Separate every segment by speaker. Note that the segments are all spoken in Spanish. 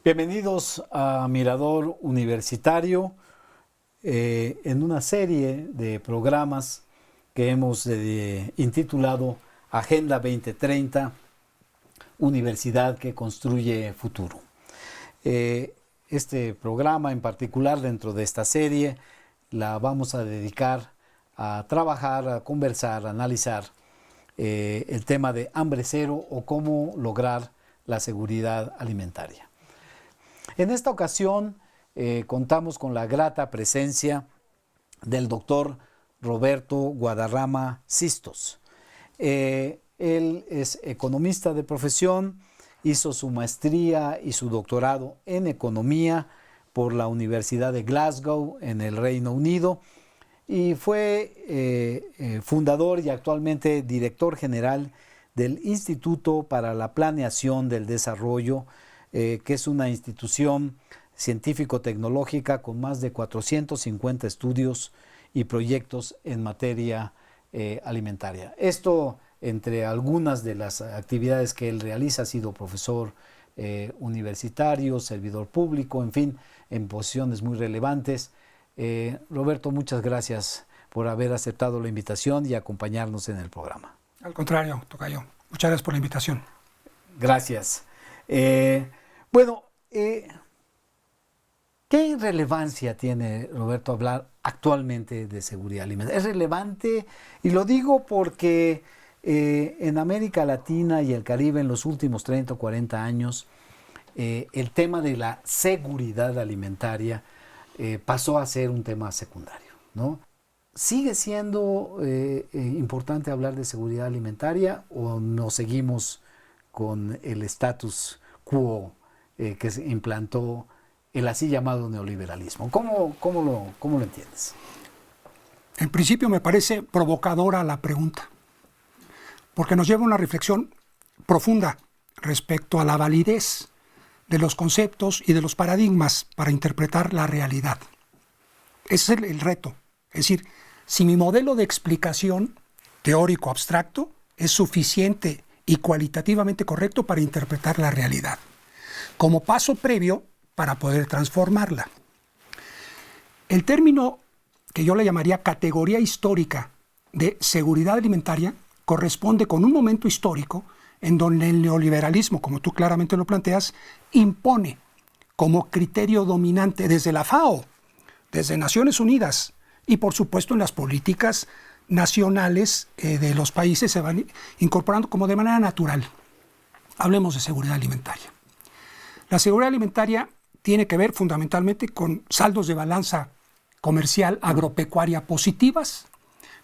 Speaker 1: Bienvenidos a Mirador Universitario, en una serie de programas que hemos intitulado Agenda 2030, Universidad que construye futuro. Este programa en particular, dentro de esta serie, la vamos a dedicar a trabajar, a conversar, a analizar el tema de hambre cero o cómo lograr la seguridad alimentaria. En esta ocasión contamos con la grata presencia del doctor Roberto Guadarrama Sistos. Él es economista de profesión, hizo su maestría y su doctorado en economía por la Universidad de Glasgow en el Reino Unido y fue fundador y actualmente director general del Instituto para la Planeación del Desarrollo, que es una institución científico-tecnológica con más de 450 estudios y proyectos en materia alimentaria. Esto, entre algunas de las actividades que él realiza, ha sido profesor universitario, servidor público, en fin, en posiciones muy relevantes. Roberto, muchas gracias por haber aceptado la invitación y acompañarnos en el programa.
Speaker 2: Al contrario, tocayo. Muchas gracias por la invitación.
Speaker 1: Gracias. ¿Qué relevancia tiene, Roberto, hablar actualmente de seguridad alimentaria? Es relevante, y lo digo porque en América Latina y el Caribe en los últimos 30 o 40 años, el tema de la seguridad alimentaria pasó a ser un tema secundario, ¿no? ¿Sigue siendo importante hablar de seguridad alimentaria o nos seguimos con el status quo que se implantó el así llamado neoliberalismo? ¿Cómo lo entiendes?
Speaker 2: En principio me parece provocadora la pregunta, porque nos lleva a una reflexión profunda respecto a la validez de los conceptos y de los paradigmas para interpretar la realidad. Ese es el reto. Es decir, si mi modelo de explicación teórico abstracto es suficiente y cualitativamente correcto para interpretar la realidad, como paso previo para poder transformarla. El término que yo le llamaría categoría histórica de seguridad alimentaria corresponde con un momento histórico en donde el neoliberalismo, como tú claramente lo planteas, impone como criterio dominante desde la FAO, desde Naciones Unidas y por supuesto en las políticas nacionales de los países se van incorporando como de manera natural. Hablemos de seguridad alimentaria. La seguridad alimentaria tiene que ver fundamentalmente con saldos de balanza comercial agropecuaria positivas,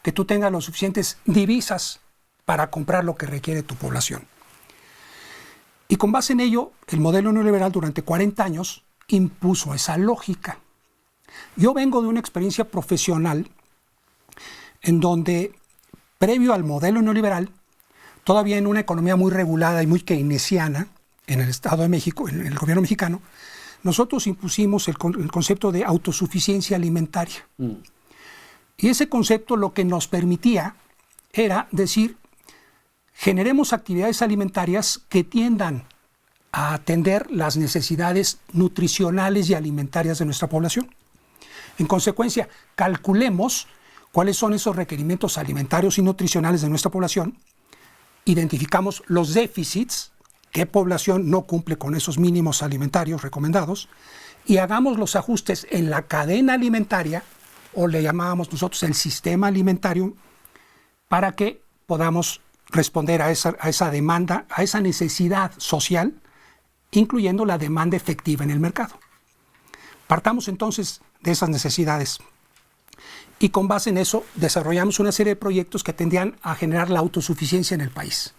Speaker 2: que tú tengas las suficientes divisas para comprar lo que requiere tu población. Y con base en ello, el modelo neoliberal durante 40 años impuso esa lógica. Yo vengo de una experiencia profesional en donde, previo al modelo neoliberal, todavía en una economía muy regulada y muy keynesiana, en el Estado de México, en el gobierno mexicano, nosotros impusimos el concepto de autosuficiencia alimentaria. Y ese concepto lo que nos permitía era decir, generemos actividades alimentarias que tiendan a atender las necesidades nutricionales y alimentarias de nuestra población. En consecuencia, calculemos cuáles son esos requerimientos alimentarios y nutricionales de nuestra población, identificamos los déficits, qué población no cumple con esos mínimos alimentarios recomendados, y hagamos los ajustes en la cadena alimentaria, o le llamábamos nosotros el sistema alimentario, para que podamos responder a esa demanda, a esa necesidad social, incluyendo la demanda efectiva en el mercado. Partamos entonces de esas necesidades y con base en eso desarrollamos una serie de proyectos que tendían a generar la autosuficiencia en el país.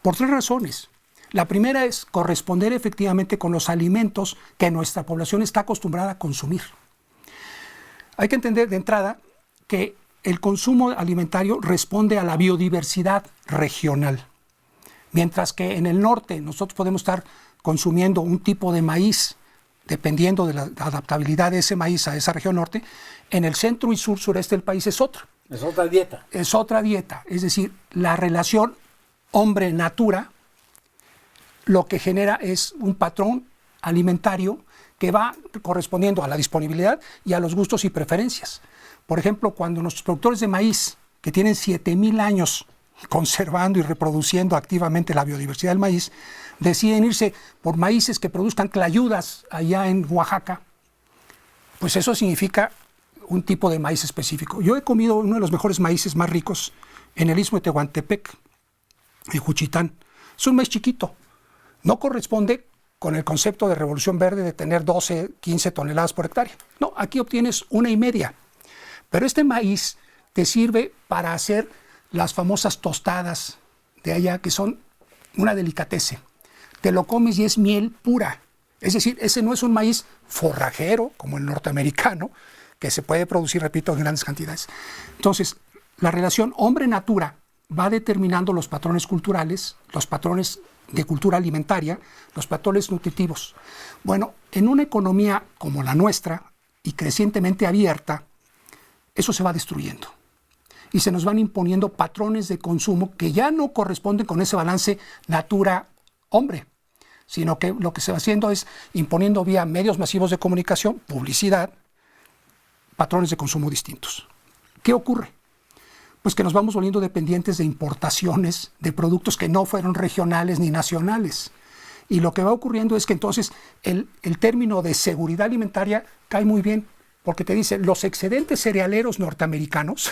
Speaker 2: Por 3 razones. La primera es corresponder efectivamente con los alimentos que nuestra población está acostumbrada a consumir. Hay que entender de entrada que el consumo alimentario responde a la biodiversidad regional. Mientras que en el norte nosotros podemos estar consumiendo un tipo de maíz, dependiendo de la adaptabilidad de ese maíz a esa región norte, en el centro y sureste del país es otra.
Speaker 1: Es otra dieta.
Speaker 2: Es otra dieta. Es decir, la relación hombre-natura lo que genera es un patrón alimentario que va correspondiendo a la disponibilidad y a los gustos y preferencias. Por ejemplo, cuando nuestros productores de maíz, que tienen 7,000 años conservando y reproduciendo activamente la biodiversidad del maíz, deciden irse por maíces que produzcan clayudas allá en Oaxaca, pues eso significa un tipo de maíz específico. Yo he comido uno de los mejores maíces más ricos en el Istmo de Tehuantepec, en Juchitán. Es un maíz chiquito. No corresponde con el concepto de Revolución Verde de tener 12, 15 toneladas por hectárea. No, aquí obtienes 1,5. Pero este maíz te sirve para hacer las famosas tostadas de allá, que son una delicatese. Te lo comes y es miel pura. Es decir, ese no es un maíz forrajero, como el norteamericano, que se puede producir, repito, en grandes cantidades. Entonces, la relación hombre-natura va determinando los patrones culturales, los patrones de cultura alimentaria, los patrones nutritivos. Bueno, en una economía como la nuestra y crecientemente abierta, eso se va destruyendo. Y se nos van imponiendo patrones de consumo que ya no corresponden con ese balance natura-hombre, sino que lo que se va haciendo es imponiendo vía medios masivos de comunicación, publicidad, patrones de consumo distintos. ¿Qué ocurre? Pues que nos vamos volviendo dependientes de importaciones de productos que no fueron regionales ni nacionales. Y lo que va ocurriendo es que entonces el término de seguridad alimentaria cae muy bien, porque te dice, los excedentes cerealeros norteamericanos,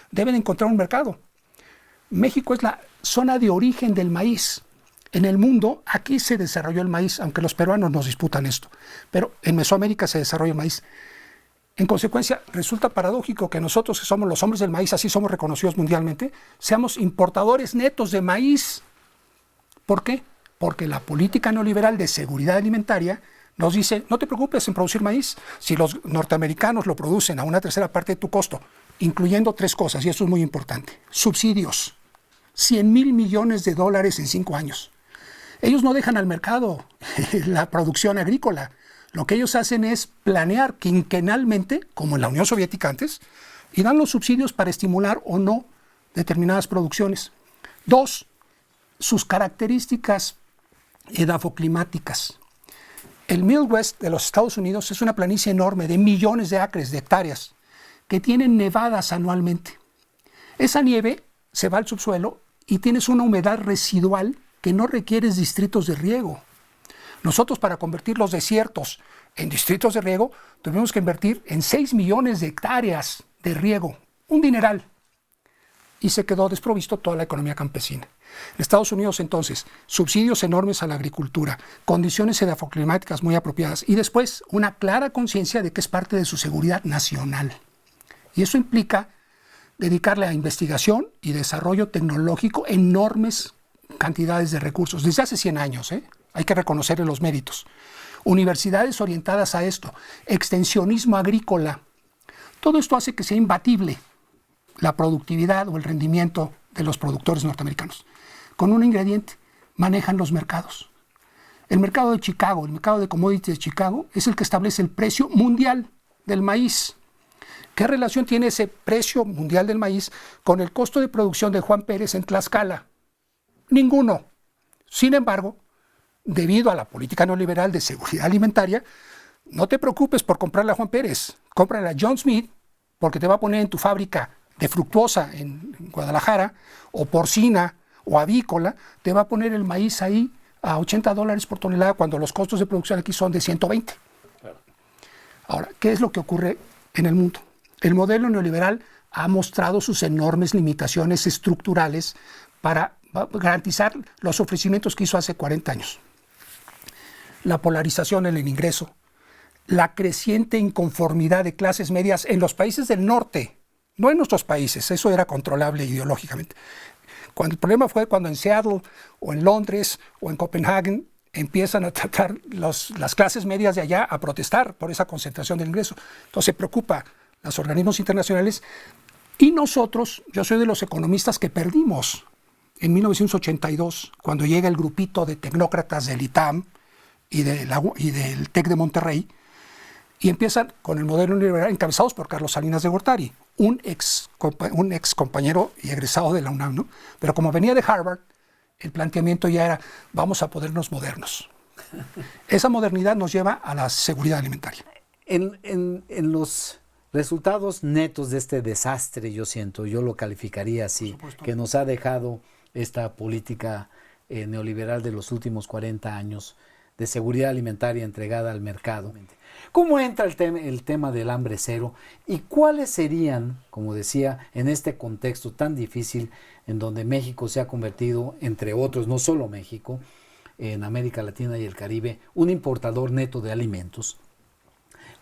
Speaker 2: deben encontrar un mercado. México es la zona de origen del maíz. En el mundo, aquí se desarrolló el maíz, aunque los peruanos nos disputan esto, pero en Mesoamérica se desarrolla el maíz. En consecuencia, resulta paradójico que nosotros, que somos los hombres del maíz, así somos reconocidos mundialmente, seamos importadores netos de maíz. ¿Por qué? Porque la política neoliberal de seguridad alimentaria nos dice, no te preocupes en producir maíz, si los norteamericanos lo producen a una tercera parte de tu costo, incluyendo 3 cosas, y esto es muy importante. Subsidios, $100,000 millones en 5 años. Ellos no dejan al mercado la producción agrícola. Lo que ellos hacen es planear quinquenalmente, como en la Unión Soviética antes, y dan los subsidios para estimular o no determinadas producciones. 2, sus características edafoclimáticas. El Midwest de los Estados Unidos es una planicie enorme de millones de acres, de hectáreas, que tienen nevadas anualmente. Esa nieve se va al subsuelo y tienes una humedad residual que no requieres distritos de riego. Nosotros, para convertir los desiertos en distritos de riego, tuvimos que invertir en 6 millones de hectáreas de riego, un dineral, y se quedó desprovisto toda la economía campesina. En Estados Unidos, entonces, subsidios enormes a la agricultura, condiciones edafoclimáticas muy apropiadas, y después una clara conciencia de que es parte de su seguridad nacional. Y eso implica dedicarle a investigación y desarrollo tecnológico enormes cantidades de recursos, desde hace 100 años, hay que reconocerle los méritos. Universidades orientadas a esto, extensionismo agrícola. Todo esto hace que sea imbatible la productividad o el rendimiento de los productores norteamericanos. Con un ingrediente, manejan los mercados. El mercado de Chicago, el mercado de commodities de Chicago, es el que establece el precio mundial del maíz. ¿Qué relación tiene ese precio mundial del maíz con el costo de producción de Juan Pérez en Tlaxcala? Ninguno. Sin embargo, debido a la política neoliberal de seguridad alimentaria, no te preocupes por comprarle a Juan Pérez, cómprale a John Smith, porque te va a poner en tu fábrica de fructuosa en Guadalajara, o porcina, o avícola, te va a poner el maíz ahí a $80 por tonelada, cuando los costos de producción aquí son de 120. Ahora, ¿qué es lo que ocurre en el mundo? El modelo neoliberal ha mostrado sus enormes limitaciones estructurales para garantizar los ofrecimientos que hizo hace 40 años. La polarización en el ingreso, la creciente inconformidad de clases medias en los países del norte, no en nuestros países, eso era controlable ideológicamente. El problema fue cuando en Seattle o en Londres o en Copenhague empiezan a tratar las clases medias de allá a protestar por esa concentración del ingreso. Entonces preocupa a los organismos internacionales y nosotros, yo soy de los economistas que perdimos en 1982, cuando llega el grupito de tecnócratas del ITAM y del TEC de Monterrey, y empiezan con el modelo neoliberal encabezados por Carlos Salinas de Gortari, un ex compañero y egresado de la UNAM, ¿no? Pero como venía de Harvard, el planteamiento ya era, vamos a ponernos modernos. Esa modernidad nos lleva a la seguridad alimentaria.
Speaker 1: En los resultados netos de este desastre, yo lo calificaría así, que nos ha dejado esta política neoliberal de los últimos 40 años de seguridad alimentaria entregada al mercado. ¿Cómo entra el tema del hambre cero y cuáles serían, como decía, en este contexto tan difícil en donde México se ha convertido, entre otros, no solo México, en América Latina y el Caribe, un importador neto de alimentos?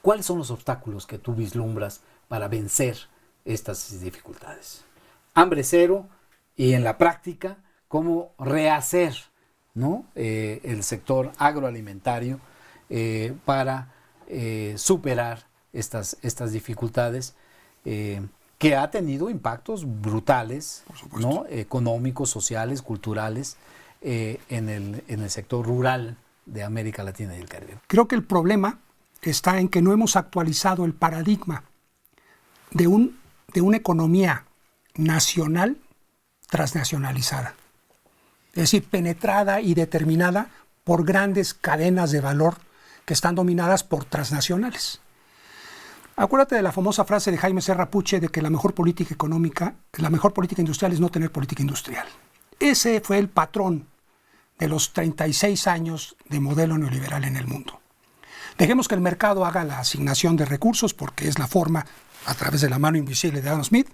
Speaker 1: ¿Cuáles son los obstáculos que tú vislumbras para vencer estas dificultades? Hambre cero y en la práctica, cómo rehacer, ¿no?, el sector agroalimentario para superar estas dificultades que ha tenido impactos brutales, ¿no?, económicos, sociales, culturales, en el sector rural de América Latina y el Caribe.
Speaker 2: Creo que el problema está en que no hemos actualizado el paradigma de una economía nacional transnacionalizada. Es decir, penetrada y determinada por grandes cadenas de valor que están dominadas por transnacionales. Acuérdate de la famosa frase de Jaime Serra Puche de que la mejor política económica, la mejor política industrial es no tener política industrial. Ese fue el patrón de los 36 años de modelo neoliberal en el mundo. Dejemos que el mercado haga la asignación de recursos porque es la forma, a través de la mano invisible de Adam Smith,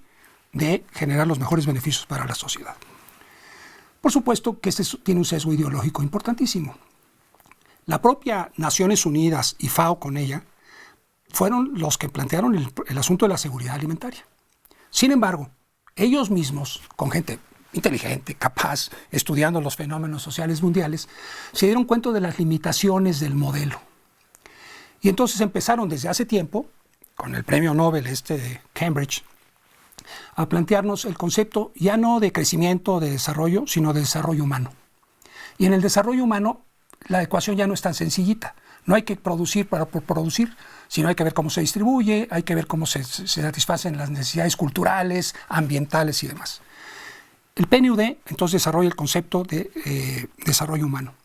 Speaker 2: de generar los mejores beneficios para la sociedad. Por supuesto que este tiene un sesgo ideológico importantísimo. La propia Naciones Unidas y FAO con ella fueron los que plantearon el asunto de la seguridad alimentaria. Sin embargo, ellos mismos, con gente inteligente, capaz, estudiando los fenómenos sociales mundiales, se dieron cuenta de las limitaciones del modelo. Y entonces empezaron desde hace tiempo, con el premio Nobel de Cambridge, a plantearnos el concepto ya no de crecimiento, de desarrollo, sino de desarrollo humano. Y en el desarrollo humano, la ecuación ya no es tan sencillita. No hay que producir por producir, sino hay que ver cómo se distribuye, hay que ver cómo se satisfacen las necesidades culturales, ambientales y demás. El PNUD entonces desarrolla el concepto de desarrollo humano.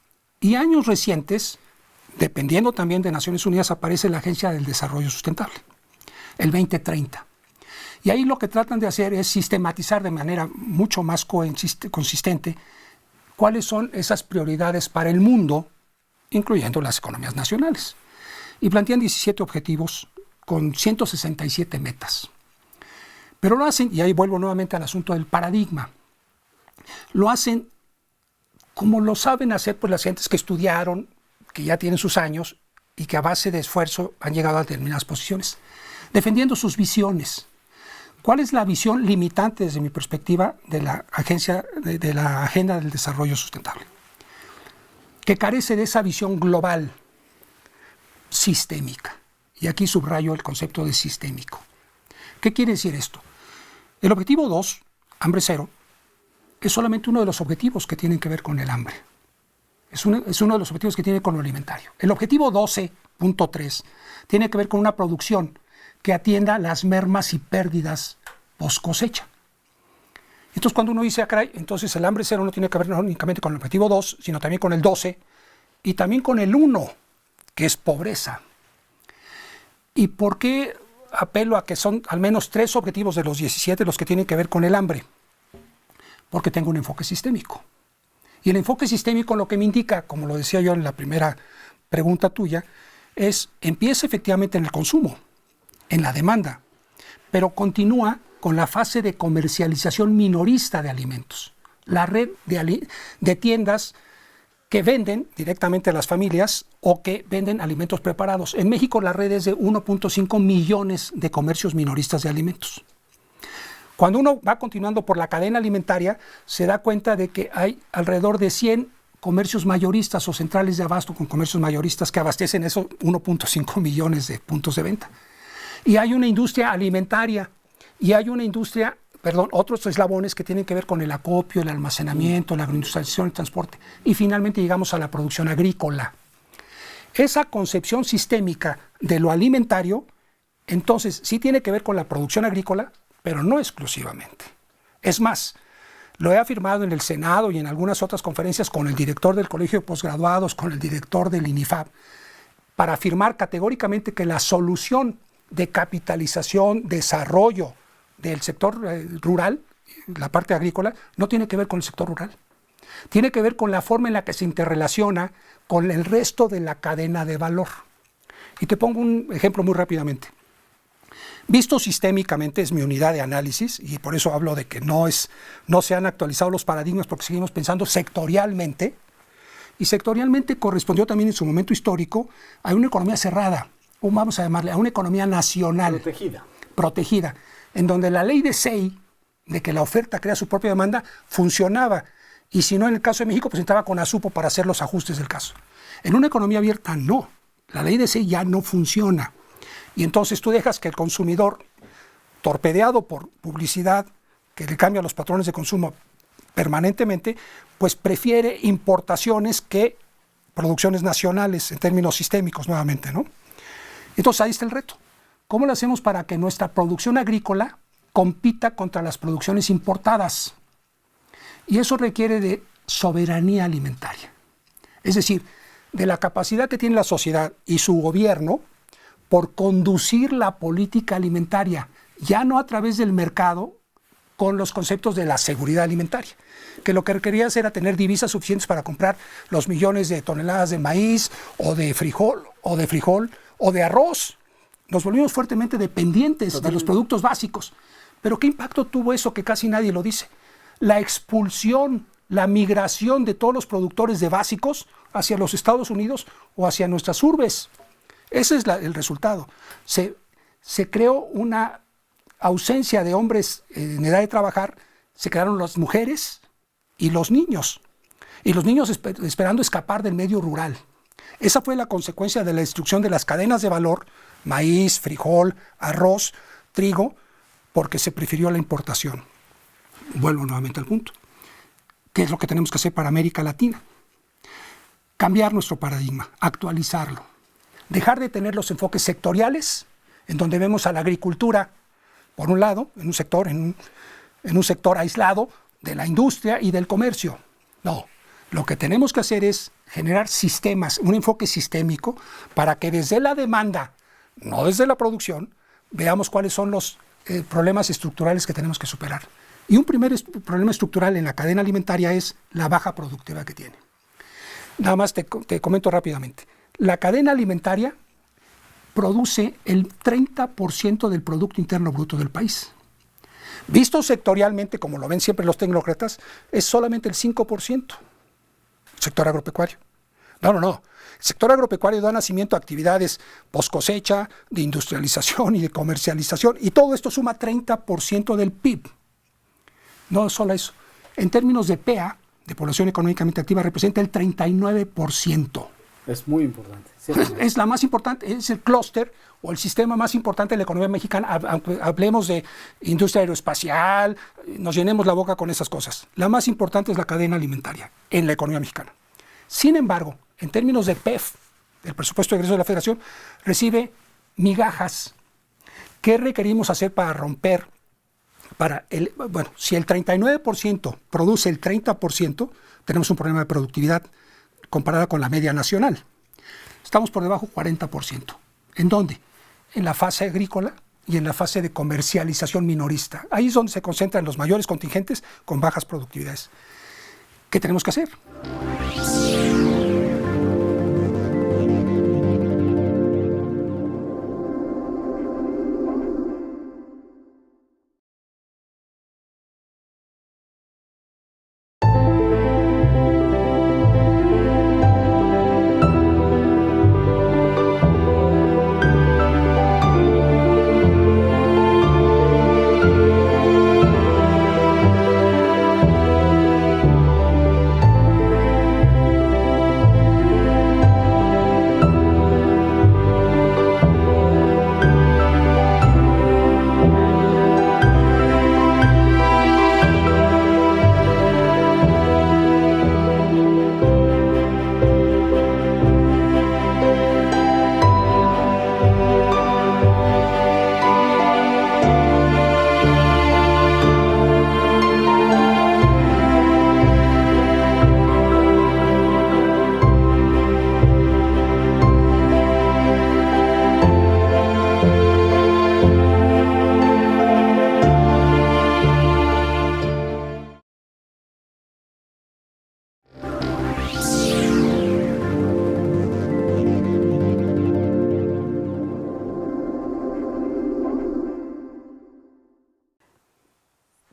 Speaker 2: Y años recientes, dependiendo también de Naciones Unidas, aparece la Agencia del Desarrollo Sustentable, el 2030. Y ahí lo que tratan de hacer es sistematizar de manera mucho más consistente cuáles son esas prioridades para el mundo, incluyendo las economías nacionales. Y plantean 17 objetivos con 167 metas. Pero lo hacen, y ahí vuelvo nuevamente al asunto del paradigma, lo hacen como lo saben hacer pues las gentes que estudiaron, que ya tienen sus años y que a base de esfuerzo han llegado a determinadas posiciones, defendiendo sus visiones. ¿Cuál es la visión limitante desde mi perspectiva de la Agenda del Desarrollo Sustentable? Que carece de esa visión global, sistémica. Y aquí subrayo el concepto de sistémico. ¿Qué quiere decir esto? El objetivo 2, hambre cero, es solamente uno de los objetivos que tienen que ver con el hambre. Es uno de los objetivos que tiene con lo alimentario. El objetivo 12.3 tiene que ver con una producción que atienda las mermas y pérdidas post cosecha. Entonces cuando uno dice, caray, entonces el hambre cero no tiene que ver no únicamente con el objetivo 2, sino también con el 12 y también con el 1, que es pobreza. ¿Y por qué apelo a que son al menos 3 objetivos de los 17 los que tienen que ver con el hambre? Porque tengo un enfoque sistémico. Y el enfoque sistémico lo que me indica, como lo decía yo en la primera pregunta tuya, empieza efectivamente en el consumo, en la demanda, pero continúa con la fase de comercialización minorista de alimentos. La red de tiendas que venden directamente a las familias o que venden alimentos preparados. En México la red es de 1.5 millones de comercios minoristas de alimentos. Cuando uno va continuando por la cadena alimentaria, se da cuenta de que hay alrededor de 100 comercios mayoristas o centrales de abasto con comercios mayoristas que abastecen esos 1.5 millones de puntos de venta. Y hay una industria alimentaria y hay una industria, otros eslabones que tienen que ver con el acopio, el almacenamiento, la agroindustrialización, el transporte. Y finalmente llegamos a la producción agrícola. Esa concepción sistémica de lo alimentario, entonces sí tiene que ver con la producción agrícola, pero no exclusivamente. Es más, Lo he afirmado en el Senado y en algunas otras conferencias con el director del Colegio de Posgraduados, con el director del INIFAP, para afirmar categóricamente que la solución de capitalización, desarrollo del sector rural, la parte agrícola, no tiene que ver con el sector rural. Tiene que ver con la forma en la que se interrelaciona con el resto de la cadena de valor. Y te pongo un ejemplo muy rápidamente. Visto sistémicamente, es mi unidad de análisis, y por eso hablo de que no se han actualizado los paradigmas porque seguimos pensando sectorialmente, y sectorialmente correspondió también en su momento histórico a una economía cerrada, o vamos a llamarle a una economía nacional. Protegida, en donde la ley de SEI, de que la oferta crea su propia demanda, funcionaba, y si no en el caso de México, pues entraba con ASUPO para hacer los ajustes del caso. En una economía abierta no, la ley de SEI ya no funciona. Y entonces tú dejas que el consumidor, torpedeado por publicidad, que le cambia los patrones de consumo permanentemente, pues prefiere importaciones que producciones nacionales en términos sistémicos nuevamente, ¿no? Entonces ahí está el reto. ¿Cómo lo hacemos para que nuestra producción agrícola compita contra las producciones importadas? Y eso requiere de soberanía alimentaria. Es decir, de la capacidad que tiene la sociedad y su gobierno por conducir la política alimentaria, ya no a través del mercado con los conceptos de la seguridad alimentaria, que lo que requerías era tener divisas suficientes para comprar los millones de toneladas de maíz o de frijol o de arroz. Nos volvimos fuertemente dependientes de los productos básicos. Pero ¿qué impacto tuvo eso que casi nadie lo dice? La expulsión, la migración de todos los productores de básicos hacia los Estados Unidos o hacia nuestras urbes. Ese es el resultado. Se creó una ausencia de hombres en edad de trabajar, se crearon las mujeres y los niños esperando escapar del medio rural. Esa fue la consecuencia de la destrucción de las cadenas de valor, maíz, frijol, arroz, trigo, porque se prefirió la importación. Vuelvo nuevamente al punto. ¿Qué es lo que tenemos que hacer para América Latina? Cambiar nuestro paradigma, actualizarlo. Dejar de tener los enfoques sectoriales, en donde vemos a la agricultura, por un lado, en un sector aislado de la industria y del comercio. No, lo que tenemos que hacer es generar sistemas, un enfoque sistémico, para que desde la demanda, no desde la producción, veamos cuáles son los problemas estructurales que tenemos que superar. Y un primer problema estructural en la cadena alimentaria es la baja productividad que tiene. Nada más te comento rápidamente. La cadena alimentaria produce el 30% del Producto Interno Bruto del país. Visto sectorialmente, como lo ven siempre los tecnócratas, es solamente el 5%. El sector agropecuario. No. El sector agropecuario da nacimiento a actividades post cosecha, de industrialización y de comercialización, y todo esto suma 30% del PIB. No solo eso. En términos de PEA, de población económicamente activa, representa el 39%.
Speaker 1: Es muy importante. Sí,
Speaker 2: es la más importante, es el clúster o el sistema más importante de la economía mexicana. Hablemos de industria aeroespacial, nos llenemos la boca con esas cosas. La más importante es la cadena alimentaria en la economía mexicana. Sin embargo, en términos de PEF, el presupuesto de egreso de la Federación, recibe migajas. ¿Qué requerimos hacer para romper? Si el 39% produce el 30%, tenemos un problema de productividad comparada con la media nacional. Estamos por debajo 40%. ¿En dónde? En la fase agrícola y en la fase de comercialización minorista. Ahí es donde se concentran los mayores contingentes con bajas productividades. ¿Qué tenemos que hacer?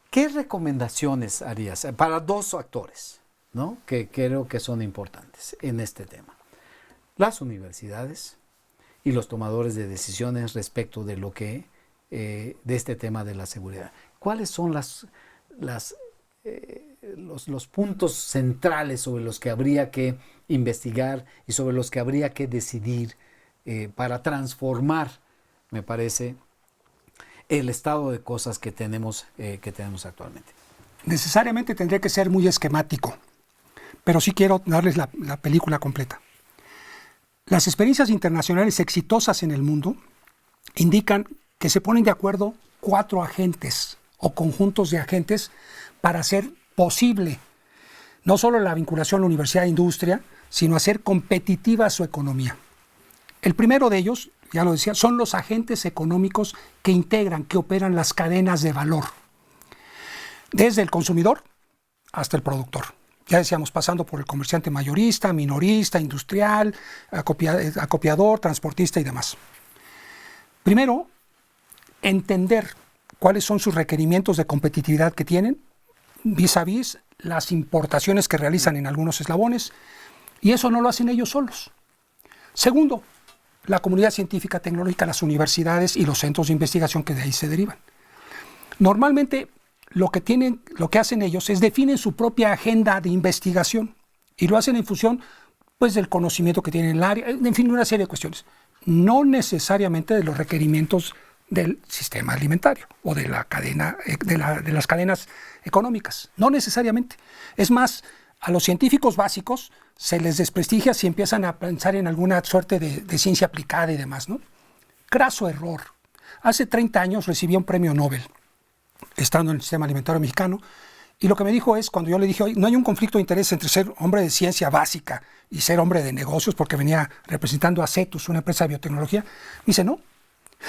Speaker 1: ¿Qué recomendaciones harías para dos actores, ¿no?, que creo que son importantes en este tema? Las universidades y los tomadores de decisiones respecto de lo que de este tema de la seguridad. ¿Cuáles son los puntos centrales sobre los que habría que investigar y sobre los que habría que decidir para transformar, me parece, el estado de cosas que tenemos actualmente?
Speaker 2: Necesariamente tendría que ser muy esquemático, pero sí quiero darles la película completa. Las experiencias internacionales exitosas en el mundo indican que se ponen de acuerdo 4 agentes o conjuntos de agentes para hacer posible no solo la vinculación a la universidad e industria, sino hacer competitiva su economía. El primero de ellos, ya lo decía, son los agentes económicos que integran, que operan las cadenas de valor, desde el consumidor hasta el productor. Ya decíamos, pasando por el comerciante mayorista, minorista, industrial, acopiador, transportista y demás. Primero, entender cuáles son sus requerimientos de competitividad que tienen vis a vis las importaciones que realizan en algunos eslabones, y eso no lo hacen ellos solos. Segundo, la comunidad científica tecnológica, las universidades y los centros de investigación que de ahí se derivan. Normalmente lo que hacen ellos es definen su propia agenda de investigación y lo hacen en función, pues, del conocimiento que tienen en el área, en fin, una serie de cuestiones. No necesariamente de los requerimientos del sistema alimentario o de la cadena, de las cadenas económicas. No necesariamente. Es más, a los científicos básicos se les desprestigia si empiezan a pensar en alguna suerte de ciencia aplicada y demás, ¿no? Craso error. Hace 30 años recibí un premio Nobel, estando en el sistema alimentario mexicano, y lo que me dijo es, cuando yo le dije, oye, no hay un conflicto de interés entre ser hombre de ciencia básica y ser hombre de negocios, porque venía representando a Cetus, una empresa de biotecnología, me dice, no,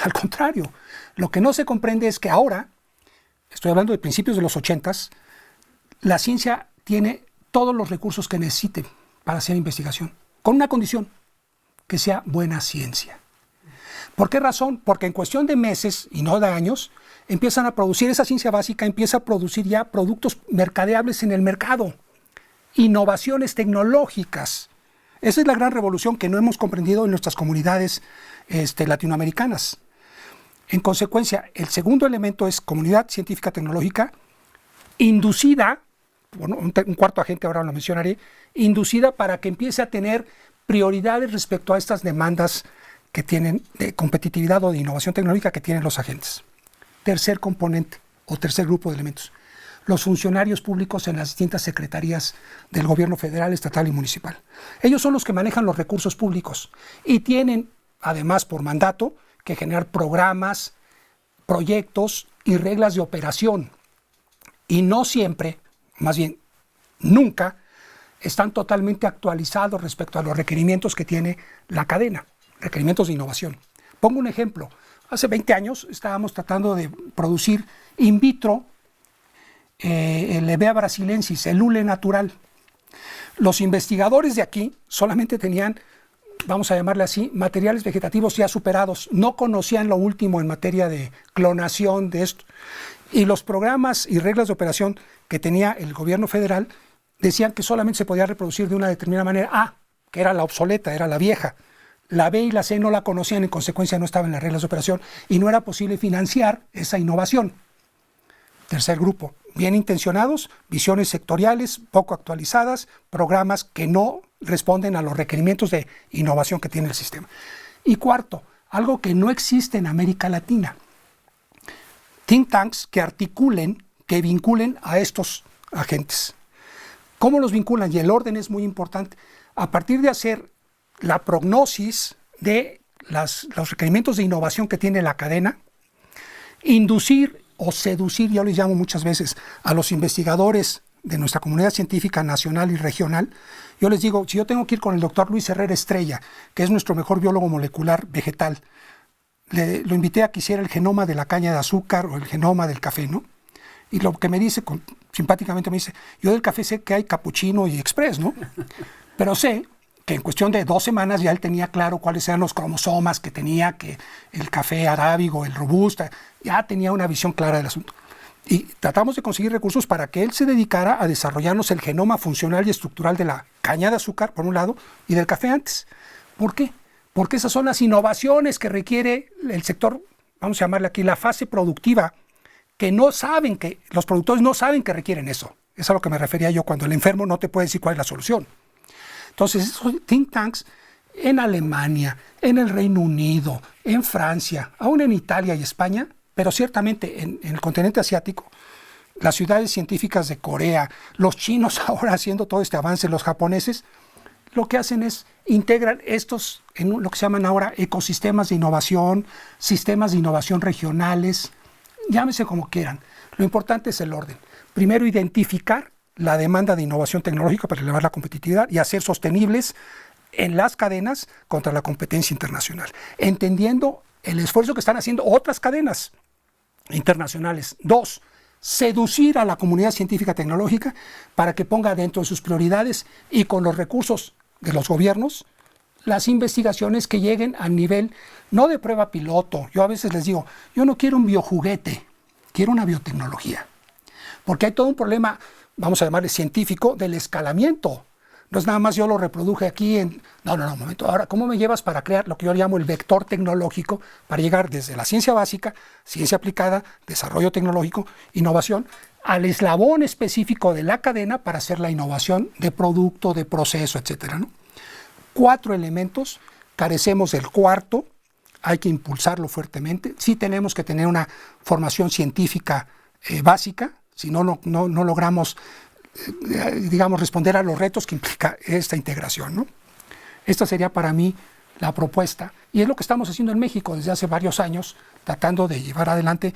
Speaker 2: al contrario, lo que no se comprende es que ahora, estoy hablando de principios de los 80s, la ciencia tiene todos los recursos que necesite para hacer investigación, con una condición, que sea buena ciencia. ¿Por qué razón? Porque en cuestión de meses, y no de años, empiezan a producir, esa ciencia básica empieza a producir ya productos mercadeables en el mercado, innovaciones tecnológicas. Esa es la gran revolución que no hemos comprendido en nuestras comunidades latinoamericanas. En consecuencia, el segundo elemento es comunidad científica tecnológica inducida, bueno, un cuarto agente ahora lo mencionaré, inducida para que empiece a tener prioridades respecto a estas demandas que tienen de competitividad o de innovación tecnológica que tienen los agentes. Tercer componente o tercer grupo de elementos, los funcionarios públicos en las distintas secretarías del gobierno federal, estatal y municipal. Ellos son los que manejan los recursos públicos y tienen, además por mandato, que generar programas, proyectos y reglas de operación. Y no siempre, más bien nunca, están totalmente actualizados respecto a los requerimientos que tiene la cadena, requerimientos de innovación. Pongo un ejemplo. Hace 20 años estábamos tratando de producir in vitro el Hevea brasilensis, el hule natural. Los investigadores de aquí solamente tenían, vamos a llamarle así, materiales vegetativos ya superados. No conocían lo último en materia de clonación de esto. Y los programas y reglas de operación que tenía el gobierno federal decían que solamente se podía reproducir de una determinada manera. A, que era la obsoleta, era la vieja. La B y la C no la conocían, en consecuencia no estaban en las reglas de operación y no era posible financiar esa innovación. Tercer grupo, bien intencionados, visiones sectoriales poco actualizadas, programas que no responden a los requerimientos de innovación que tiene el sistema. Y cuarto, algo que no existe en América Latina, think tanks que articulen, que vinculen a estos agentes. ¿Cómo los vinculan? Y el orden es muy importante. A partir de hacer la prognosis de los requerimientos de innovación que tiene la cadena, inducir o seducir, yo les llamo muchas veces, a los investigadores de nuestra comunidad científica nacional y regional. Yo les digo, si yo tengo que ir con el doctor Luis Herrera Estrella, que es nuestro mejor biólogo molecular vegetal, lo invité a que hiciera el genoma de la caña de azúcar o el genoma del café, ¿no? Y lo que me dice, simpáticamente me dice, yo del café sé que hay capuchino y express, ¿no? Pero sé que en cuestión de 2 semanas ya él tenía claro cuáles eran los cromosomas que tenía, que el café arábigo, el robusta, ya tenía una visión clara del asunto. Y tratamos de conseguir recursos para que él se dedicara a desarrollarnos el genoma funcional y estructural de la caña de azúcar, por un lado, y del café antes. ¿Por qué? Porque esas son las innovaciones que requiere el sector, vamos a llamarle aquí la fase productiva, que no saben que, los productores no saben que requieren eso. Es a lo que me refería yo cuando el enfermo no te puede decir cuál es la solución. Entonces, esos think tanks en Alemania, en el Reino Unido, en Francia, aún en Italia y España, pero ciertamente en el continente asiático, las ciudades científicas de Corea, los chinos ahora haciendo todo este avance, los japoneses, lo que hacen es integrar estos en lo que se llaman ahora ecosistemas de innovación, sistemas de innovación regionales, llámese como quieran. Lo importante es el orden. Primero, identificar la demanda de innovación tecnológica para elevar la competitividad y hacer sostenibles en las cadenas contra la competencia internacional, entendiendo el esfuerzo que están haciendo otras cadenas internacionales. 2, seducir a la comunidad científica tecnológica para que ponga dentro de sus prioridades y con los recursos de los gobiernos las investigaciones que lleguen a nivel, no de prueba piloto. Yo a veces les digo, yo no quiero un biojuguete, quiero una biotecnología. Porque hay todo un problema, vamos a llamarle científico, del escalamiento. No es nada más yo lo reproduje aquí en... No, un momento. Ahora, ¿cómo me llevas para crear lo que yo llamo el vector tecnológico para llegar desde la ciencia básica, ciencia aplicada, desarrollo tecnológico, innovación, al eslabón específico de la cadena para hacer la innovación de producto, de proceso, etcétera, ¿no? 4 elementos, carecemos del cuarto, hay que impulsarlo fuertemente. Sí tenemos que tener una formación científica básica, si no logramos digamos, responder a los retos que implica esta integración, ¿no? Esta sería para mí la propuesta, y es lo que estamos haciendo en México desde hace varios años, tratando de llevar adelante,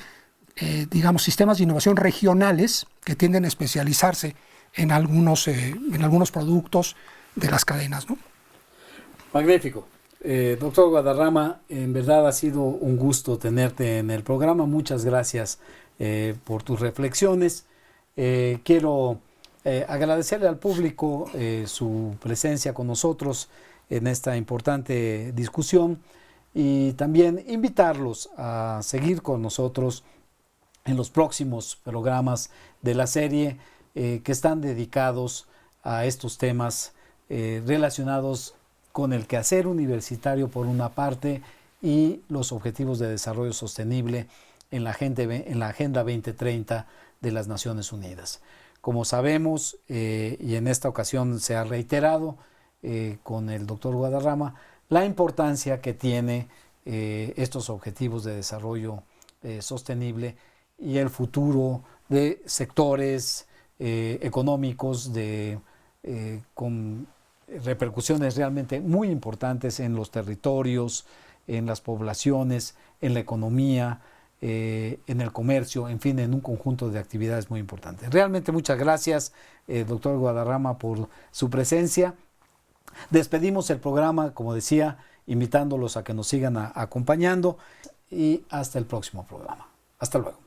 Speaker 2: digamos, sistemas de innovación regionales que tienden a especializarse en algunos productos de las cadenas, ¿no?
Speaker 1: Magnífico. Doctor Guadarrama, en verdad ha sido un gusto tenerte en el programa. Muchas gracias por tus reflexiones. Quiero agradecerle al público su presencia con nosotros en esta importante discusión y también invitarlos a seguir con nosotros en los próximos programas de la serie que están dedicados a estos temas relacionados con el quehacer universitario por una parte y los objetivos de desarrollo sostenible en la Agenda 2030 de las Naciones Unidas. Como sabemos, y en esta ocasión se ha reiterado con el doctor Guadarrama, la importancia que tiene estos objetivos de desarrollo sostenible y el futuro de sectores económicos con repercusiones realmente muy importantes en los territorios, en las poblaciones, en la economía, en el comercio, en fin, en un conjunto de actividades muy importantes. Realmente muchas gracias, doctor Guadarrama, por su presencia. Despedimos el programa, como decía, invitándolos a que nos sigan acompañando y hasta el próximo programa. Hasta luego.